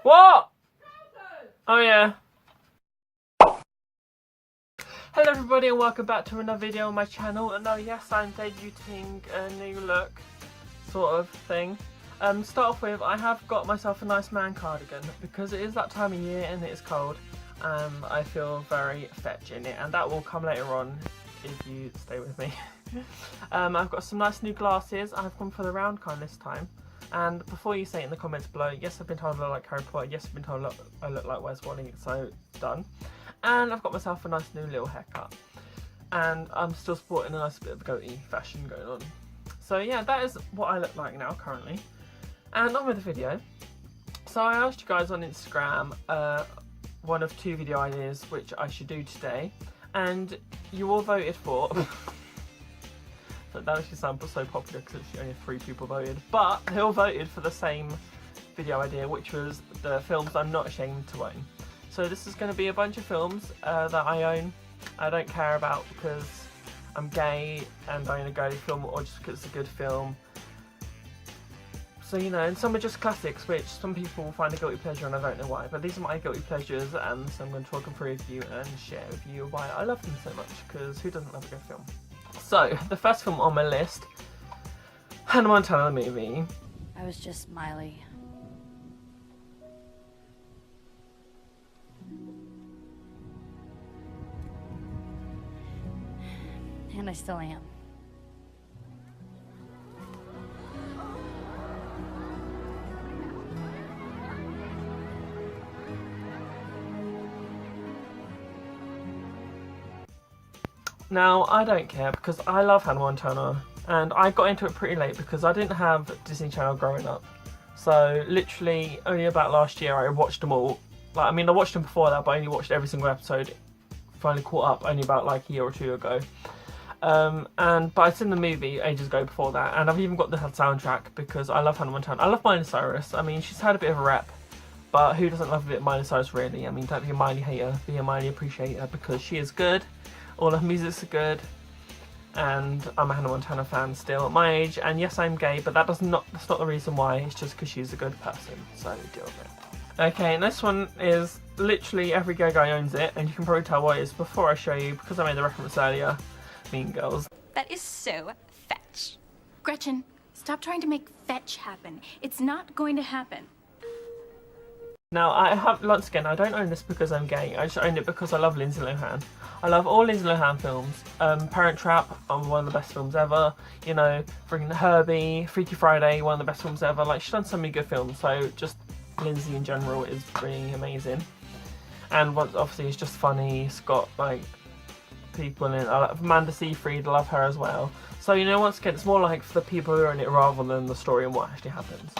What? Oh yeah. Hello everybody and welcome back to another video on my channel. And yes, I'm debuting a new look sort of thing. Start off with, I have got myself a nice man cardigan because it is that time of year and it is cold. I feel very fetch in it, and that will come later on if you stay with me. I've got some nice new glasses. I've gone for the round kind this time. And before you say it in the comments below, yes, I've been told I look like Harry Potter, yes, I've been told I look like Wes Walling, so done. And I've got myself a nice new little haircut. And I'm still sporting a nice bit of goatee fashion going on. So yeah, that is what I look like now currently. And on with the video. So I asked you guys on Instagram one of two video ideas which I should do today. And you all voted for... That actually sounds so popular because only 3 people voted, but they all voted for the same video idea, which was the films I'm not ashamed to own. So this is going to be a bunch of films that I own. I don't care about because I'm gay and I own a girly film, or just because it's a good film. So you know, and some are just classics, which some people find a guilty pleasure, and I don't know why. But these are my guilty pleasures, and so I'm going to talk them through with you and share with you why I love them so much. Because who doesn't love a good film? So, the first film on my list, Hannah Montana the movie. I was just Miley. And I still am. Now, I don't care because I love Hannah Montana, and I got into it pretty late because I didn't have Disney Channel growing up. So literally only about last year I watched them all. Like, I mean, I watched them before that, but I only watched every single episode. Finally caught up only about like a year or two ago. But I'd seen the movie ages ago before that, and I've even got the soundtrack because I love Hannah Montana. I love Miley Cyrus. I mean, she's had a bit of a rep, but who doesn't love a bit of Miley Cyrus really? I mean, don't be a Miley hater, be a Miley appreciator because she is good. All her music's good, and I'm a Hannah Montana fan still at my age. And yes, I'm gay, but that's not the reason why. It's just because she's a good person, so deal with it. Okay, and this one is literally every gay guy owns it, and you can probably tell what it is before I show you because I made the reference earlier. Mean Girls. That is so fetch. Gretchen, stop trying to make fetch happen. It's not going to happen. Now, I have, once again, I don't own this because I'm gay. I just own it because I love Lindsay Lohan. I love all Lindsay Lohan films. Parent Trap, one of the best films ever. You know, freaking Herbie, Freaky Friday, one of the best films ever. Like, she's done so many good films. So, just Lindsay in general is really amazing. And obviously, it's just funny. It's got, like, people in it. I love Amanda Seyfried, I love her as well. So, you know, once again, it's more like for the people who are in it rather than the story and what actually happens.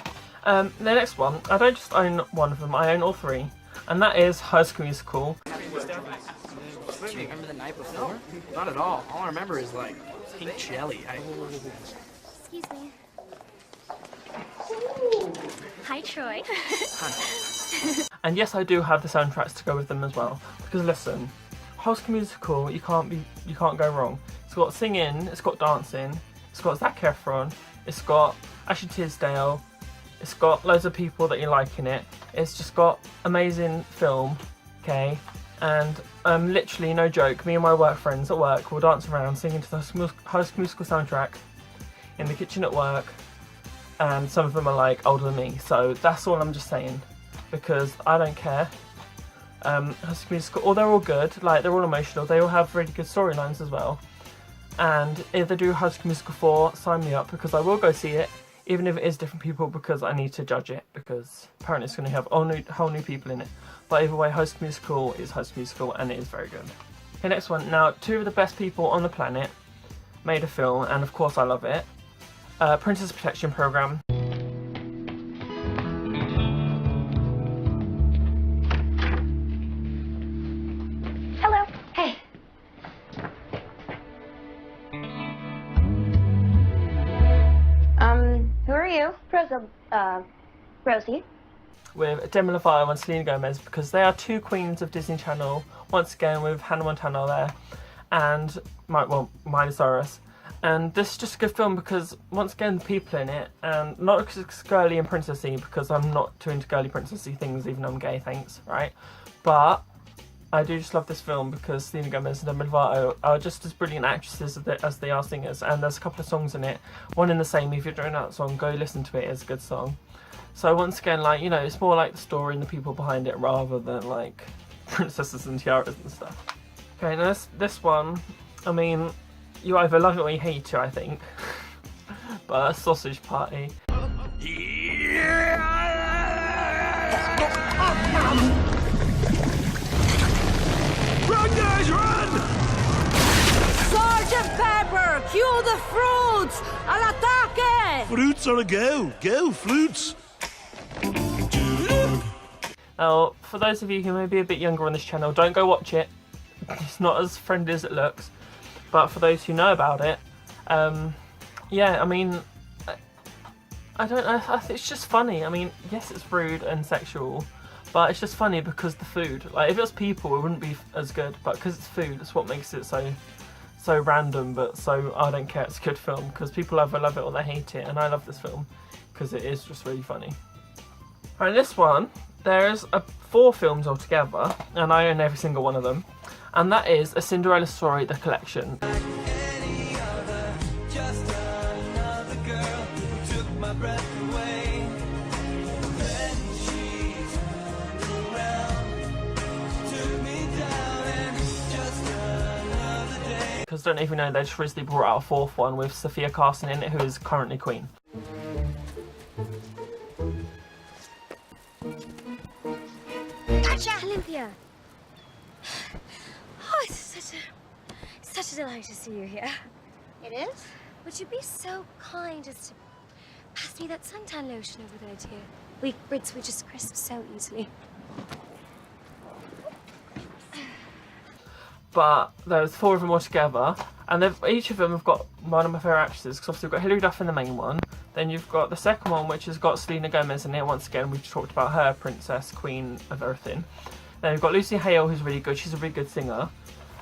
The next one, I don't just own one of them, I own all 3. And that is High School Musical. Do you remember the night before? No, not at all. All I remember is like pink jelly. Excuse me. Hi, Troy. Hi. And yes, I do have the soundtracks to go with them as well. Because listen, High School Musical, you can't go wrong. It's got singing, it's got dancing, it's got Zac Efron, it's got Ashley Tisdale. It's got loads of people that you like in it. It's just got amazing film, okay? And literally, no joke, me and my work friends at work will dance around singing to the High School Musical soundtrack in the kitchen at work. And some of them are like older than me, so that's all I'm just saying. Because I don't care. High School Musical, they're all good, like they're all emotional. They all have really good storylines as well. And if they do High School Musical 4, sign me up because I will go see it. Even if it is different people, because I need to judge it, because apparently it's going to have whole new people in it. But either way, High School Musical is High School Musical, and it is very good. Okay, next one. Now, 2 of the best people on the planet made a film, and of course I love it. Princess Protection Program. Hello. Hey. Who are you? Rosie. With Demi Lovato and Selena Gomez, because they are 2 queens of Disney Channel. Once again, with Hannah Montana there, and Miley Cyrus. And this is just a good film because, once again, the people in it, and not because it's girly and princessy, because I'm not too into girly princessy things, even though I'm gay, thanks, right? But I do just love this film because Selena Gomez and Demi Lovato are just as brilliant actresses as they are singers, and there's a couple of songs in it. One in the same, if you're doing that song, go listen to it, it's a good song. So once again, like, you know, it's more like the story and the people behind it rather than like princesses and tiaras and stuff. Okay, now this one, I mean, you either love it or you hate it, I think. But Sausage Party. Run, guys, run! Sergeant Pepper, cue the fruits! All'attacche! Fruits on a go! Go, fruits! Now, for those of you who may be a bit younger on this channel, don't go watch it. It's not as friendly as it looks. But for those who know about it, yeah, I mean, I don't know, it's just funny. I mean, yes, it's rude and sexual, but it's just funny because the food. Like, if it was people, it wouldn't be as good, but because it's food, it's what makes it so random, but so I don't care, it's a good film, because people either love it or they hate it, and I love this film, because it is just really funny. Alright, this one, there's 4 films altogether, and I own every single one of them, and that is A Cinderella Story, The Collection. Because don't even know, they just recently brought out a 4th one with Sophia Carson in it, who is currently Queen. Gotcha! Olympia! Oh, it's such a delight to see you here. It is? Would you be so kind as to pass me that suntan lotion over there, dear? We Brits, we just crisp so easily. But there's 4 of them all together, and each of them have got one of my favourite actresses, because obviously we've got Hilary Duff in the main one, then you've got the second one which has got Selena Gomez in it. Once again, we've talked about her, princess, queen of everything. Then you've got Lucy Hale, who's really good, she's a really good singer,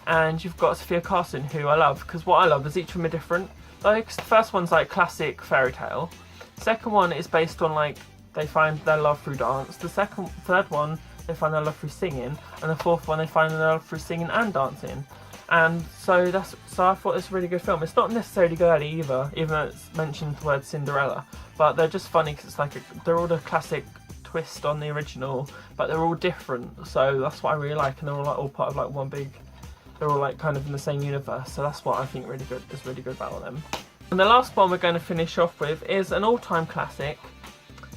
and you've got Sophia Carson, who I love, because what I love is each of them are different. Like, the first one's like classic fairy tale, second one is based on like, they find their love through dance, third one, they find their love through singing, and the 4th one they find their love through singing and dancing. And so I thought it's a really good film. It's not necessarily girly either, even though it's mentioned the word Cinderella, but they're just funny because it's like they're all a classic twist on the original, but they're all different. So that's what I really like, and they're all part of like one big. They're all like kind of in the same universe. So that's what I think is really good about them. And the last one we're going to finish off with is an all-time classic.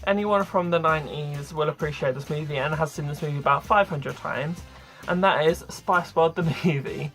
Anyone from the 90s will appreciate this movie and has seen this movie about 500 times, and that is Spice World the movie.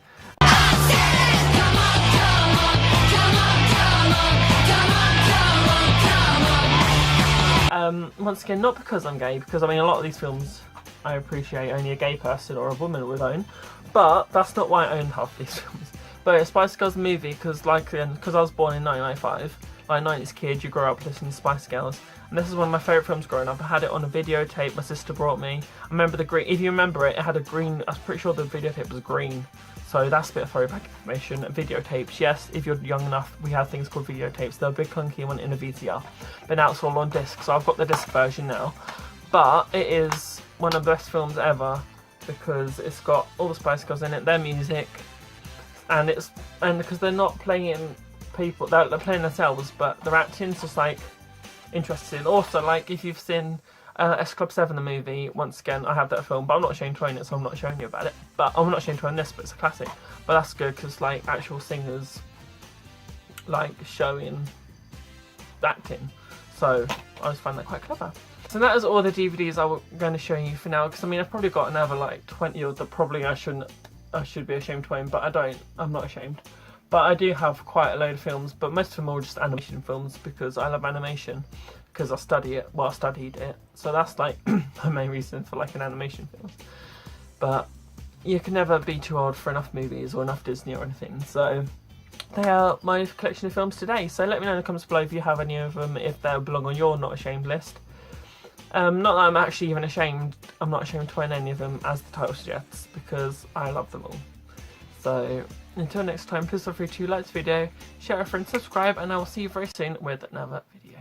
Once again, not because I'm gay, because I mean a lot of these films I appreciate only a gay person or a woman would own, but that's not why I own half these films. But Spice Girls the movie, because I was born in 1995, like a 90s kid, you grow up listening to Spice Girls, and this is one of my favourite films growing up. I had it on a videotape my sister brought me. I remember the green, if you remember it, it had a green, I was pretty sure the videotape was green, so that's a bit of throwback information. Videotapes, yes, if you're young enough, we had things called videotapes. They're a big clunky one in a VCR, but now it's all on disc, so I've got the disc version now. But it is one of the best films ever, because it's got all the Spice Girls in it, their music, and because they're not playing people, they're playing themselves, but their acting's just like interesting. Also, like if you've seen S Club 7 the movie, once again I have that film, but I'm not ashamed to own it, so I'm not showing you about it. But I'm not ashamed to own this, but it's a classic. But that's good because like actual singers like showing acting, so I just find that quite clever. So that is all the DVDs I'm going to show you for now, because I mean I've probably got another like 20 or that probably I should be ashamed to own, but I don't. I'm not ashamed. But I do have quite a load of films, but most of them are just animation films because I love animation, because I studied it. So that's like my main reason for like an animation film. But you can never be too old for enough movies or enough Disney or anything. So they are my collection of films today. So let me know in the comments below if you have any of them, if they belong on your not ashamed list. Not that I'm actually even ashamed. I'm not ashamed to own any of them, as the title suggests, because I love them all. So Until next time, please feel free to like this video, share with friends, subscribe, and I will see you very soon with another video.